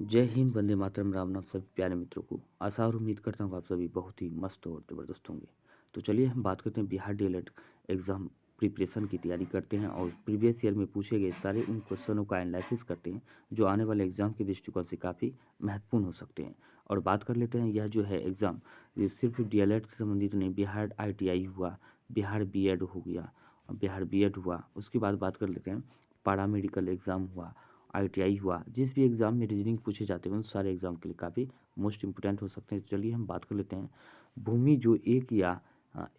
जय हिंद, वंदे मातरम, राम नाम सभी प्यारे मित्रों को। आशा और उम्मीद करता हूँ आप सभी बहुत ही मस्त और ज़बरदस्त होंगे। तो चलिए हम बात करते हैं बिहार डीएलएड एग्ज़ाम प्रिपरेशन की तैयारी करते हैं और प्रीवियस ईयर में पूछे गए सारे उन क्वेश्चनों का एनालिसिस करते हैं जो आने वाले एग्ज़ाम के दृष्टिकोण से काफ़ी महत्वपूर्ण हो सकते हैं। और बात कर लेते हैं यह जो है एग्ज़ाम, ये सिर्फ डीएलएड से संबंधित नहीं, बिहार आईटीआई हुआ, बिहार बीएड हो गया, बिहार बीएड हुआ, उसके बाद बात कर लेते हैं पारा मेडिकल एग्ज़ाम हुआ, आईटीआई हुआ। जिस भी एग्ज़ाम में रीजनिंग पूछे जाते हैं उन सारे एग्ज़ाम के लिए काफ़ी मोस्ट इम्पोर्टेंट हो सकते हैं। तो चलिए हम बात कर लेते हैं। भूमि जो एक या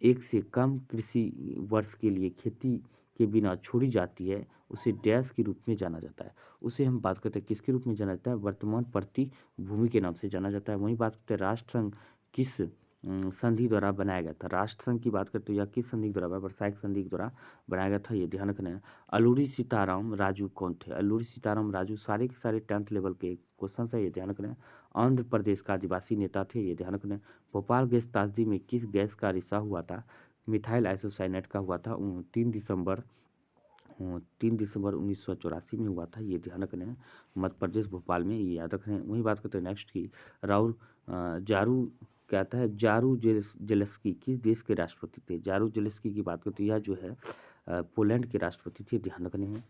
एक से कम कृषि वर्ष के लिए खेती के बिना छोड़ी जाती है उसे डैश के रूप में जाना जाता है। उसे हम बात करते हैं किसके रूप में जाना जाता है, वर्तमान प्रति भूमि के नाम से जाना जाता है। वहीं बात करते हैं राष्ट्र संघ किस संधि द्वारा बनाया गया था। राष्ट्र संघ की बात करते हैं या किस संधि के द्वारा, वर्साइक संधि के द्वारा बनाया गया था, ये ध्यान रखना है। अल्लूरी सीताराम राजू कौन थे? अल्लूरी सीताराम राजू सारे के सारे 10th लेवल के क्वेश्चन है, ये ध्यान रखना है। आंध्र प्रदेश का आदिवासी नेता थे, ये ध्यान रखना है। भोपाल गैस त्रासदी में किस गैस का रिसाव हुआ था? मिथाइल आइसोसाइनेट का हुआ था। 3 दिसंबर 1984 में हुआ था, ये ध्यान रखना है। मध्य प्रदेश भोपाल में, ये याद रखना है। वहीं बात करते हैं नेक्स्ट की, राउल जारू कहता है जारू जेलेस्की किस देश के राष्ट्रपति थे? जारू जेलेस्की की बात करते हैं, यह जो है पोलैंड के राष्ट्रपति थे, ध्यान रखने हैं।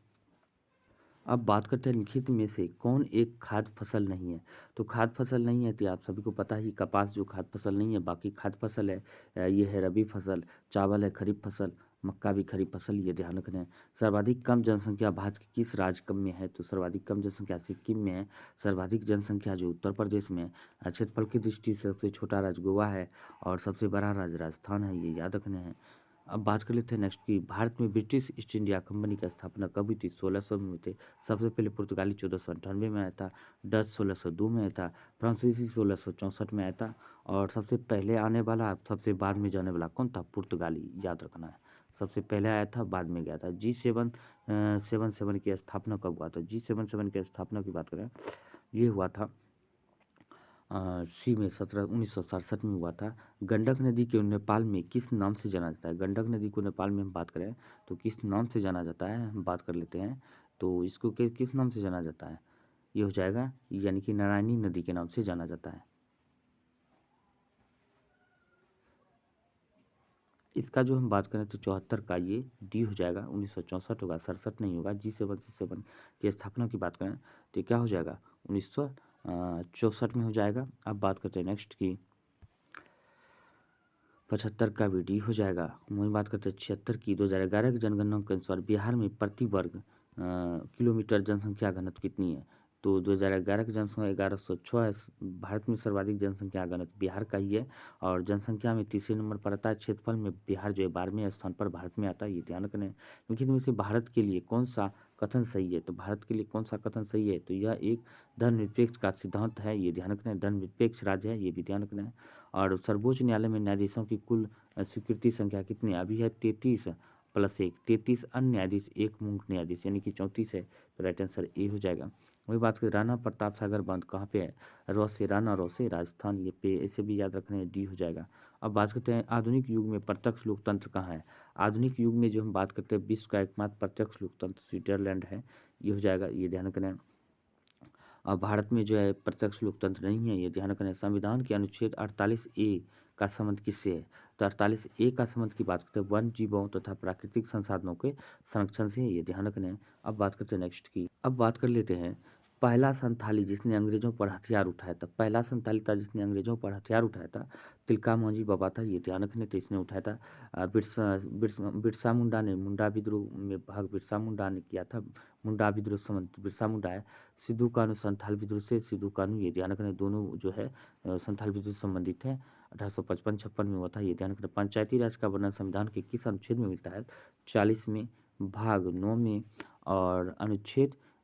अब बात करते हैं निम्नलिखित में से कौन एक खाद्य फसल नहीं है? तो खाद्य फसल नहीं है तो आप सभी को पता ही कपास जो खाद्य फसल नहीं है, बाकी खाद्य फसल है। ये है रबी फसल, चावल है खरीफ फसल, मक्का भी खरीफ फसल, ये ध्यान रखना है। सर्वाधिक कम जनसंख्या भारत के किस राज्य में है? तो सर्वाधिक कम जनसंख्या सिक्किम में है। सर्वाधिक जनसंख्या जो उत्तर प्रदेश में है। क्षेत्रफल की दृष्टि से सबसे छोटा राज्य गोवा है और सबसे बड़ा राज्य राजस्थान है, ये याद रखना है। अब बात कर लेते हैं नेक्स्ट की, भारत में ब्रिटिश ईस्ट इंडिया कंपनी की स्थापना कब हुई थी? 1600 में हुई थी। सबसे पहले पुर्तगाली 1498 में आया था, डच 1602 में आया था, फ्रांसीसी 1664 में आया था और सबसे पहले आने वाला सबसे बाद में जाने वाला कौन था? पुर्तगाली, याद रखना है। सबसे पहले आया था बाद में गया था। G777 की स्थापना कब हुआ था? G77 की स्थापना की बात करें, ये हुआ था सी में 1967 में हुआ था। गंडक नदी को नेपाल में किस नाम से जाना जाता है? गंडक नदी को नेपाल में हम बात करें तो किस नाम से जाना जाता है, हम बात कर लेते हैं। तो इसको किस नाम से जाना जाता है? ये हो जाएगा यानी कि नारायणी नदी के नाम से जाना जाता है। इसका जो हम बात करें तो 74 का ये डी हो जाएगा, 1964 होगा, 67 नहीं होगा। G7 की स्थापना की बात करें तो क्या हो जाएगा? 1964 में हो जाएगा। अब बात करते हैं नेक्स्ट की, 75 का भी डी हो जाएगा। वहीं बात करते हैं 76 की, 2011 की जनगणना के अनुसार बिहार में प्रति वर्ग किलोमीटर जनसंख्या घनत्व कितनी है? तो 2011 की जनसंख्या 1106 है। भारत में सर्वाधिक जनसंख्या घनत्व बिहार का ही है और जनसंख्या में तीसरे नंबर पर आता है। क्षेत्रफल में बिहार जो है 12वें स्थान पर भारत में आता है, ये ध्यान रखना है। क्योंकि इनमें से भारत के लिए कौन सा कथन सही है? तो भारत के लिए कौन सा कथन सही है? तो यह एक धर्मनिरपेक्ष का सिद्धांत है, ये ध्यान रखना है। धर्मनिरपेक्ष राज्य है, ये भी ध्यान रखना है। और सर्वोच्च न्यायालय में न्यायाधीशों की कुल स्वीकृति संख्या कितनी है? अभी है 33 प्लस 1, 33 अन्य न्यायाधीश, 1 मुख्य न्यायाधीश, यानी कि 34 है। तो राइट आंसर ए हो जाएगा। वही बात करें राणा प्रताप सागर बांध कहाँ पे है? रौसे, राणा रौसे, राजस्थान, ये पे इसे भी याद रखना है, डी हो जाएगा। अब बात करते हैं आधुनिक युग में प्रत्यक्ष लोकतंत्र कहाँ है? आधुनिक युग में जो हम बात करते हैं विश्व का एकमात्र प्रत्यक्ष लोकतंत्र स्विट्जरलैंड है, ये हो जाएगा, ये ध्यान रखना है। भारत में जो है प्रत्यक्ष लोकतंत्र नहीं है, ये ध्यान रखना है। संविधान के अनुच्छेद 48A का संबंध किससे है? तो 48A का संबंध की बात करते हैं वन जीवों तथा प्राकृतिक संसाधनों के संरक्षण से है, ये ध्यान रखना है। अब बात करते हैं नेक्स्ट की, अब बात कर लेते हैं पहला संथाली जिसने अंग्रेजों पर हथियार उठाया था। पहला संथाली था जिसने अंग्रेजों पर हथियार उठाया था, तिलका मांझी बाबा था, ये ध्यान रखने तो इसने उठाया था। बिरसा मुंडा ने मुंडा विद्रोह में भाग बिरसा मुंडा ने किया था। मुंडा विद्रोह संबंधित बिरसा मुंडा है। सिद्धू कानू संथाल विद्रोह से सिद्धू कानू, ये ध्यान रखना, दोनों जो है संथाल विद्रोह से संबंधित है। 1855-56 में हुआ था, ये ध्यान रखना। पंचायती राज का वर्णन संविधान के किस अनुच्छेद में मिलता है? 40 में, भाग 9 में और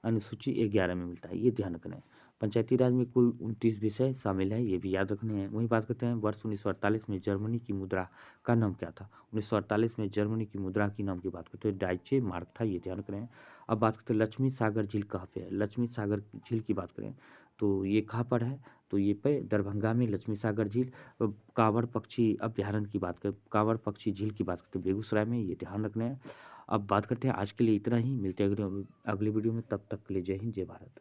अनुसूची 11 में मिलता है, ये ध्यान रखना है। पंचायती राज में कुल 29 विषय शामिल है, ये भी याद रखने हैं। वहीं बात करते हैं वर्ष 1948 में जर्मनी की मुद्रा का नाम क्या था? 1948 में जर्मनी की मुद्रा की नाम की बात करते हैं डाइचे मार्क था, ये ध्यान रखना है। अब बात करते हैं लक्ष्मी सागर झील कहाँ पे है? लक्ष्मी सागर झील की बात करें तो ये कहाँ पर है? तो ये पे दरभंगा में लक्ष्मी सागर झील। कांवड़ पक्षी अभ्यारण्य की बात करें, कांवड़ पक्षी झील की बात करते हैं बेगूसराय में, ये ध्यान रखना है। अब बात करते हैं आज के लिए इतना ही, मिलते हैं अगले वीडियो में, तब तक के लिए जय हिंद जय भारत।